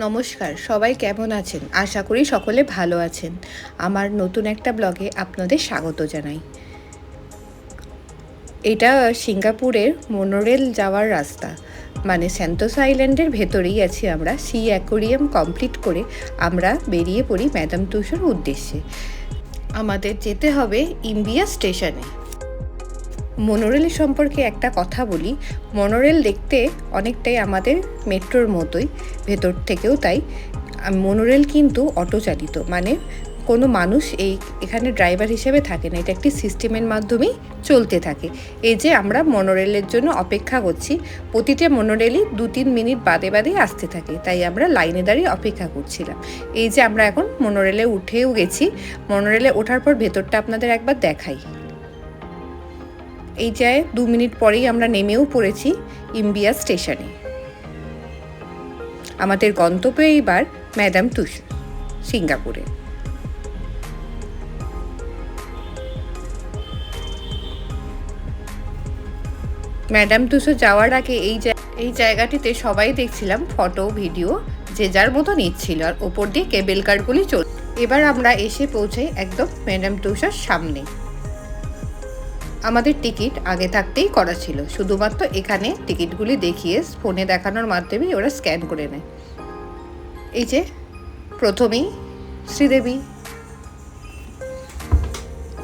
নমস্কার, সবাই কেমন আছেন? আশা করি সকলে ভালো আছেন। আমার নতুন একটা ব্লগে আপনাদের স্বাগত জানাই। এটা সিঙ্গাপুরের মোনোরেল যাওয়ার রাস্তা, মানে সেন্তোসা আইল্যান্ডের ভেতরেই আছি আমরা। সি অ্যাকোয়ারিয়াম কমপ্লিট করে আমরা বেরিয়ে পড়ি ম্যাডাম তুষোর উদ্দেশ্যে। আমাদের যেতে হবে ইম্বিয়া স্টেশনে। মনোরেল সম্পর্কে একটা কথা বলি, মনোরেল দেখতে অনেকটাই আমাদের মেট্রোর মতোই, ভেতর থেকেও তাই। মনোরেল কিন্তু অটো চালিত, মানে কোনো মানুষ এখানে ড্রাইভার হিসেবে থাকে না, এটা একটি সিস্টেমের মাধ্যমেই চলতে থাকে। এই যে আমরা মনোরেলের জন্য অপেক্ষা করছি, প্রতিটা মনোরেলই 2-3 মিনিট বাদে বাদে আসতে থাকে, তাই আমরা লাইনে দাঁড়িয়ে অপেক্ষা করছিলাম। এই যে আমরা এখন মনোরেলে উঠেও গেছি। মনোরেলে ওঠার পর ভেতরটা আপনাদের একবার দেখাই। এই যায় 2 মিনিট পরেই আমরা নেমেও পড়েছি ইম্বিয়া স্টেশনে। আমাদের গন্তব্য এইবার ম্যাডাম তুষো, সিঙ্গাপুরে। ম্যাডাম তুষো যাওয়ার আগে এই জায়গাটিতে সবাই দেখছিলাম ফটো ভিডিও যে যার মতো নিচ্ছিল, আর ওপর দিয়ে কেবল কারগুলি চল। এবার আমরা এসে পৌঁছাই একদম ম্যাডাম তুষোর সামনে। আমাদের টিকিট আগে থাকতেই করা ছিল, শুধুমাত্র এখানে টিকিটগুলি দেখিয়ে ফোনে দেখানোর মাধ্যমে ওরা স্ক্যান করে নেয়। এই যে প্রথমেই শ্রীদেবী,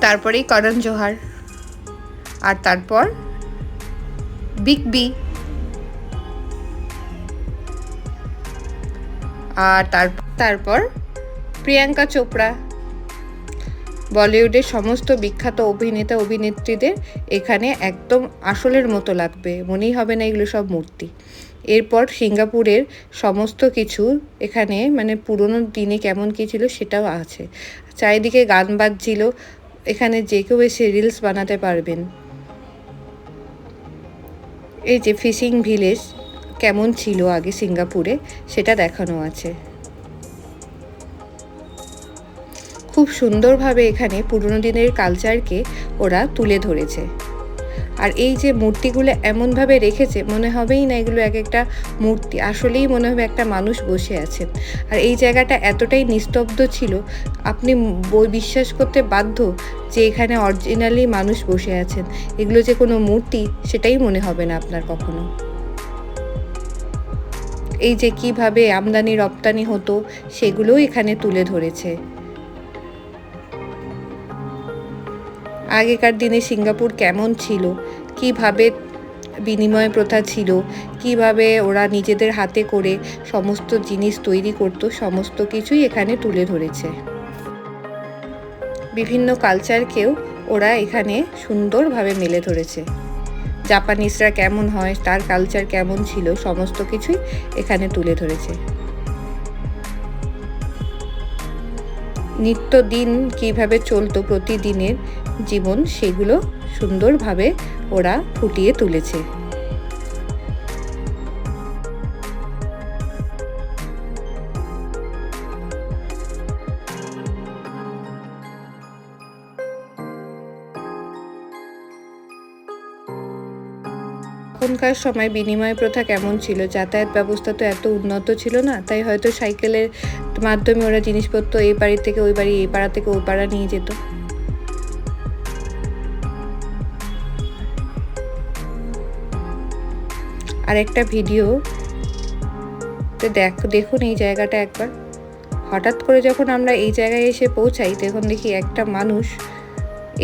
তারপরেই করণ জোহার, আর তারপর বিগ বি, আর তারপর প্রিয়াঙ্কা চোপড়া। বলিউডের সমস্ত বিখ্যাত অভিনেতা অভিনেত্রীদের এখানে একদম আসলের মতো লাগবে, মনেই হবে না এগুলো সব মূর্তি। এরপর সিঙ্গাপুরের সমস্ত কিছু এখানে, মানে পুরনো দিনে কেমন কী ছিল সেটাও আছে। চারিদিকে গান বাজছিল, এখানে যে কেউ এসে রিলস বানাতে পারবেন। এই যে ফিশিং ভিলেজ কেমন ছিল আগে সিঙ্গাপুরে সেটা দেখানো আছে। খুব সুন্দরভাবে এখানে পুরনো দিনের কালচারকে ওরা তুলে ধরেছে। আর এই যে মূর্তিগুলো এমনভাবে রেখেছে, মনে হবেই না এগুলো এক একটা মূর্তি, আসলেই মনে হবে একটা মানুষ বসে আছেন। আর এই জায়গাটা এতটাই নিস্তব্ধ ছিল, আপনি বিশ্বাস করতে বাধ্য যে এখানে অরিজিনালি মানুষ বসে আছেন। এগুলো যে কোনো মূর্তি সেটাই মনে হবে না আপনার কখনো। এই যে কিভাবে আমদানি রপ্তানি হতো সেগুলোও এখানে তুলে ধরেছে। আগেকার দিনে সিঙ্গাপুর কেমন ছিল, কিভাবে বিনিময় প্রথা ছিল, কিভাবে ওরা নিজেদের হাতে করে সমস্ত জিনিস তৈরি করত, সমস্ত কিছুই এখানে তুলে ধরেছে। বিভিন্ন কালচারকেও ওরা এখানে সুন্দরভাবে মেলে ধরেছে। জাপানিজরা কেমন হয়, তার কালচার কেমন ছিল, সমস্ত কিছুই এখানে তুলে ধরেছে। নিত্যদিন কিভাবে চলতো প্রতিদিনের জীবন, সেগুলো সুন্দরভাবে ওরা ফুটিয়ে তুলেছে। তখনকার সময় বিনিময় প্রথা কেমন ছিল, যাতায়াত ব্যবস্থা তো এত উন্নত ছিল না, তাই হয়তো সাইকেলের মাধ্যমে ওরা জিনিসপত্র এই বাড়ি থেকে ওই বাড়ি, এই পাড়া থেকে ওই পাড়া নিয়ে যেত। আর একটা ভিডিও দেখুন এই জায়গাটা একবার। হঠাৎ করে যখন আমরা এই জায়গায় এসে পৌঁছাই, তখন দেখি একটা মানুষ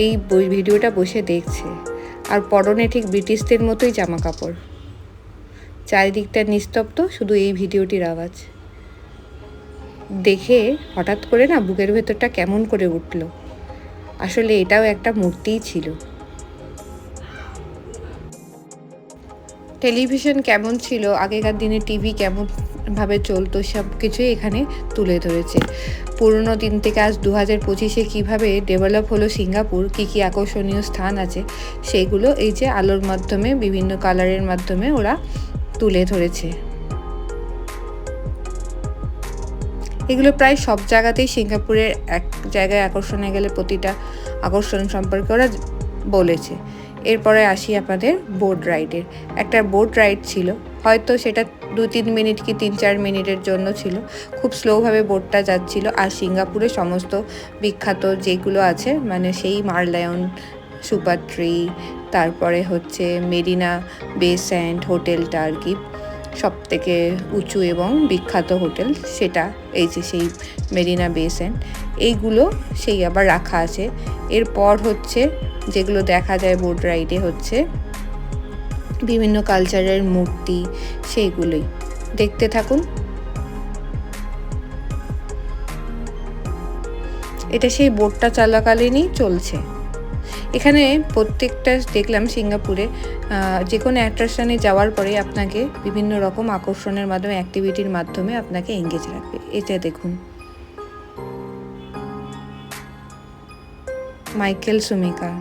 এই ভিডিওটা বসে দেখছে, আর পরনে ঠিক ব্রিটিশদের মতোই জামা কাপড়। চারিদিকটা নিস্তব্ধ, শুধু এই ভিডিওটির আওয়াজ। দেখে হঠাৎ করে না বুকের ভেতরটা কেমন করে উঠল। আসলে এটাও একটা মূর্তিই ছিল। টেলিভিশন কেমন ছিল, আগেকার দিনে টিভি কেমনভাবে চলতো, সব কিছুই এখানে তুলে ধরেছে। পুরনো দিন থেকে আজ 2025-এ কীভাবে ডেভেলপ হলো সিঙ্গাপুর, কী কী আকর্ষণীয় স্থান আছে, সেগুলো এই যে আলোর মাধ্যমে, বিভিন্ন কালারের মাধ্যমে ওরা তুলে ধরেছে। এগুলো প্রায় সব জায়গাতেই সিঙ্গাপুরের এক জায়গায় আকর্ষণে গেলে প্রতিটা আকর্ষণ সম্পর্কে ওরা বলেছে। এরপরে আসি আপনাদের বোট রাইডের। একটা বোট রাইড ছিল, হয়তো সেটা 2-3 মিনিট কি 3-4 মিনিটের জন্য ছিল। খুব স্লোভাবে বোটটা যাচ্ছিল। আর সিঙ্গাপুরে সমস্ত বিখ্যাত যেগুলো আছে মানে সেই মারলায়ন সুপার ট্রি, তারপরে হচ্ছে মেরিনা বে স্যান্ড হোটেলটা আর কি সবথেকে উঁচু এবং বিখ্যাত হোটেল, সেটা এই যে সেই মেরিনা বে স্যান্ড, এইগুলো সেই আবার রাখা আছে। এরপর হচ্ছে যেগুলো দেখা যায় বোট রাইডে হচ্ছে বিভিন্ন কালচারের মূর্তি, সেইগুলোই দেখতে থাকুন। এটা সেই বোটটা চলাকালীনই চলছে। এখানে প্রত্যেকটা দেখলাম সিঙ্গাপুরে যে কোনো অ্যাট্রাকশানে যাওয়ার পরে আপনাকে বিভিন্ন রকম আকর্ষণের মাধ্যমে অ্যাক্টিভিটির মাধ্যমে আপনাকে এঙ্গেজ রাখবে। এটা দেখুন, মাইকেল সুমিকার।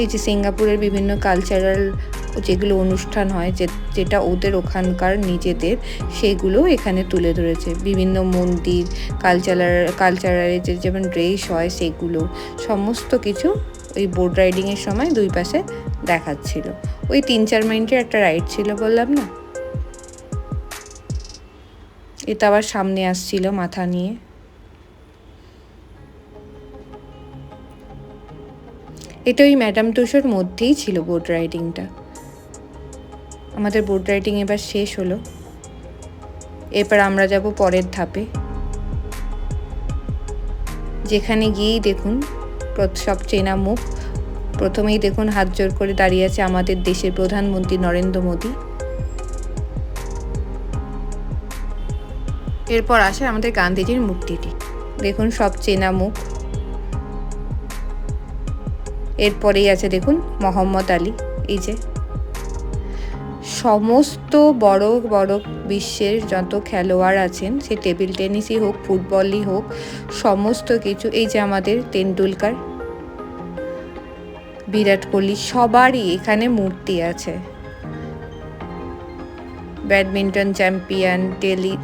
এই যে সিঙ্গাপুরের বিভিন্ন কালচারাল যেগুলো অনুষ্ঠান হয়, যেটা ওদের ওখানকার নিজেদের, সেগুলো এখানে তুলে ধরেছে। বিভিন্ন মন্দির, কালচারালের যেমন ড্রেস হয় সেগুলো সমস্ত কিছু ওই বোট রাইডিংয়ের সময় দুই পাশে দেখাচ্ছিল। ওই 3-4 মিনিটের একটা রাইড ছিল বললাম না। এটা আবার সামনে আসছিল মাথা নিয়ে। এটা ওই ম্যাডাম তুষোর মধ্যেই ছিল বোট রাইডিংটা। আমাদের বোট রাইডিং এবার শেষ হলো। এরপর আমরা যাব পরের ধাপে, যেখানে গিয়েই দেখুন সব চেনা মুখ। প্রথমেই দেখুন হাত জোর করে দাঁড়িয়ে আছে আমাদের দেশের প্রধানমন্ত্রী নরেন্দ্র মোদী। এরপর আসে আমাদের গান্ধীজির মূর্তিটি, দেখুন সব চেনা মুখ। এরপরেই আছে দেখুন মোহাম্মদ আলী। এই যে সমস্ত বড় বড় বিশ্বের যত খেলোয়াড় আছেন, সে টেবিল টেনিসই হোক, ফুটবলই হোক, সমস্ত কিছু। এই যে আমাদের টেন্ডুলকার, বিরাট কোহলি, সবারই এখানে মূর্তি আছে। ব্যাডমিন্টন চ্যাম্পিয়ন,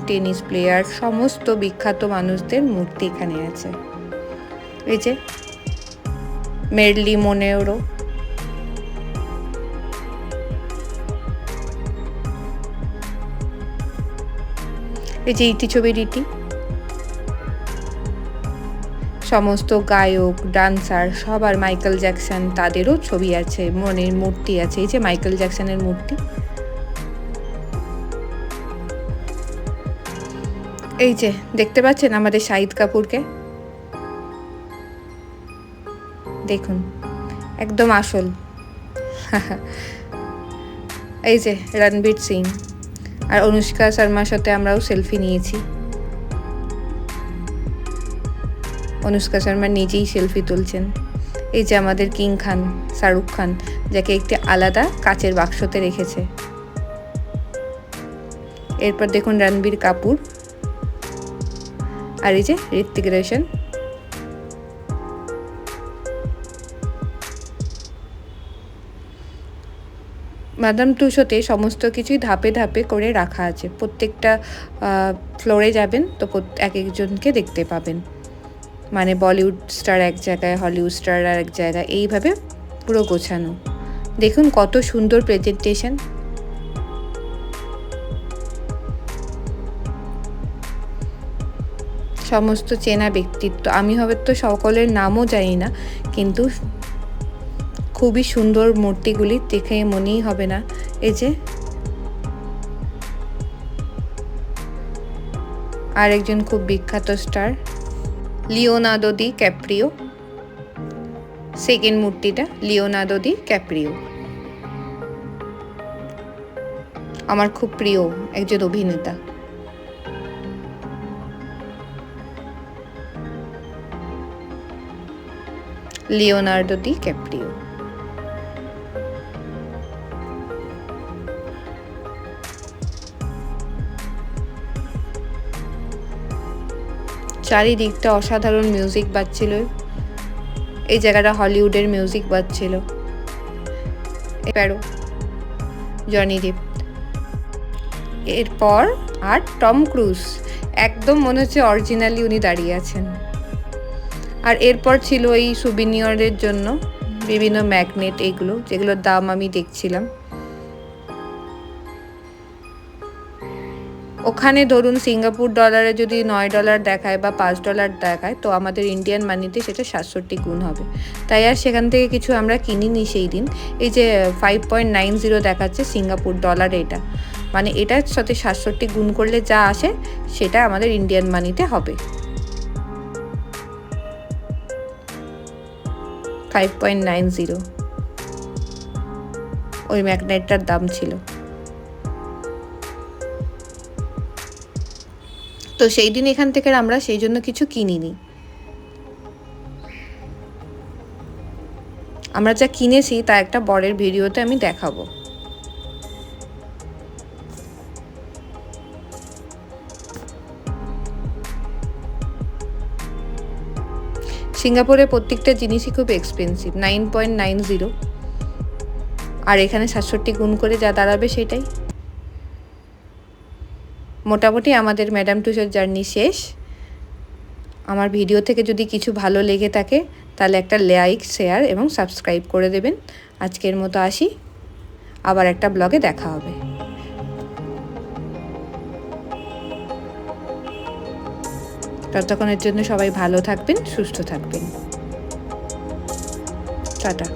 টেনিস প্লেয়ার, সমস্ত বিখ্যাত মানুষদের মূর্তি এখানে আছে। এই যে মেরলি মোনেরো, এই যে ইটি ছবির ইটি, সমস্ত গায়ক, ডান্সার সবার, মাইকেল জ্যাকসন, তাদেরও ছবি আছে, মনের মূর্তি আছে। এই যে মাইকেল জ্যাকসনের মূর্তি। এই যে দেখতে পাচ্ছেন আমাদের শাহিদ কাপুরকে, দেখুন একদম আসল। এই যে রণবীর সিং আর অনুষ্কা শর্মার সাথে আমরাও সেলফি নিয়েছি। অনুষ্কা শর্মা নিজেই সেলফি তুলছেন। এই যে আমাদের কিং খান শাহরুখ খান, যাকে একটি আলাদা কাচের বাক্সতে রেখেছে। এরপর দেখুন রণবীর কাপুর, আর এই যে ঋত্বিক রোশন। ম্যাডাম তুষোতে সমস্ত কিছুই ধাপে ধাপে করে রাখা আছে। প্রত্যেকটা ফ্লোরে যাবেন তো এক একজনকে দেখতে পাবেন, মানে বলিউড স্টার এক জায়গায়, হলিউড স্টার আর এক জায়গায়, এইভাবে পুরো গোছানো। দেখুন কত সুন্দর প্রেজেন্টেশন। সমস্ত চেনা ব্যক্তিত্ব। আমি হয়তো সকলের নামও জানি না, কিন্তু খুবই সুন্দর মূর্তিগুলি, দেখে মনেই হবে না। এই যে আর একজন খুব বিখ্যাত স্টার, লিওনার্দো দি ক্যাপ্রিও। সেকেন্ড মূর্তিটা লিওনার্দো দি ক্যাপ্রিও, আমার খুব প্রিয় একজন অভিনেতা। লিওনার্দো দি ক্যাপ্রিও। চারিদিকটা অসাধারণ মিউজিক বাজছিল। এই জায়গাটা হলিউডের মিউজিক বাজছিল। জনি ডিপ, এরপর আর টম ক্রুজ, একদম মনে হচ্ছে অরিজিনালি উনি দাঁড়িয়ে আছেন। আর এরপর ছিল এই সুবিনিয়রের জন্য বিভিন্ন ম্যাগনেট, এগুলো যেগুলোর দাম আমি দেখছিলাম। ওখানে ধরুন সিঙ্গাপুর ডলারে যদি $9 দেখায় বা $5 দেখায়, তো আমাদের ইন্ডিয়ান মানিতে সেটা 67 গুণ হবে। তাই আর সেখান থেকে কিছু আমরা কিনিনি সেই দিন। এই যে 5.90 দেখাচ্ছে সিঙ্গাপুর ডলার, এটা মানে এটার সাথে 67 গুণ করলে যা আসে সেটা আমাদের ইন্ডিয়ান মানিতে হবে। 5.90 ওই ম্যাগনেটটার দাম ছিল। তো সেই দিন এখান থেকে আমরা সেই জন্য কিছু কিনিনি। আমরা যা কিনেছি তা একটা পরের ভিডিওতে আমি দেখাবো। সিঙ্গাপুরে প্রত্যেকটা জিনিসই খুব এক্সপেন্সিভ, 9.90, আর এখানে 67 গুণ করে যা দাঁড়াবে সেটাই। মোটামুটি আমাদের ম্যাডাম টুসোর জার্নি শেষ। আমার ভিডিও থেকে যদি কিছু ভালো লেগে থাকে তাহলে একটা লাইক, শেয়ার এবং সাবস্ক্রাইব করে দেবেন। আজকের মতো আসি, আবার একটা ব্লগে দেখা হবে। ততক্ষণের জন্য সবাই ভালো থাকবেন, সুস্থ থাকবেন। টাটা।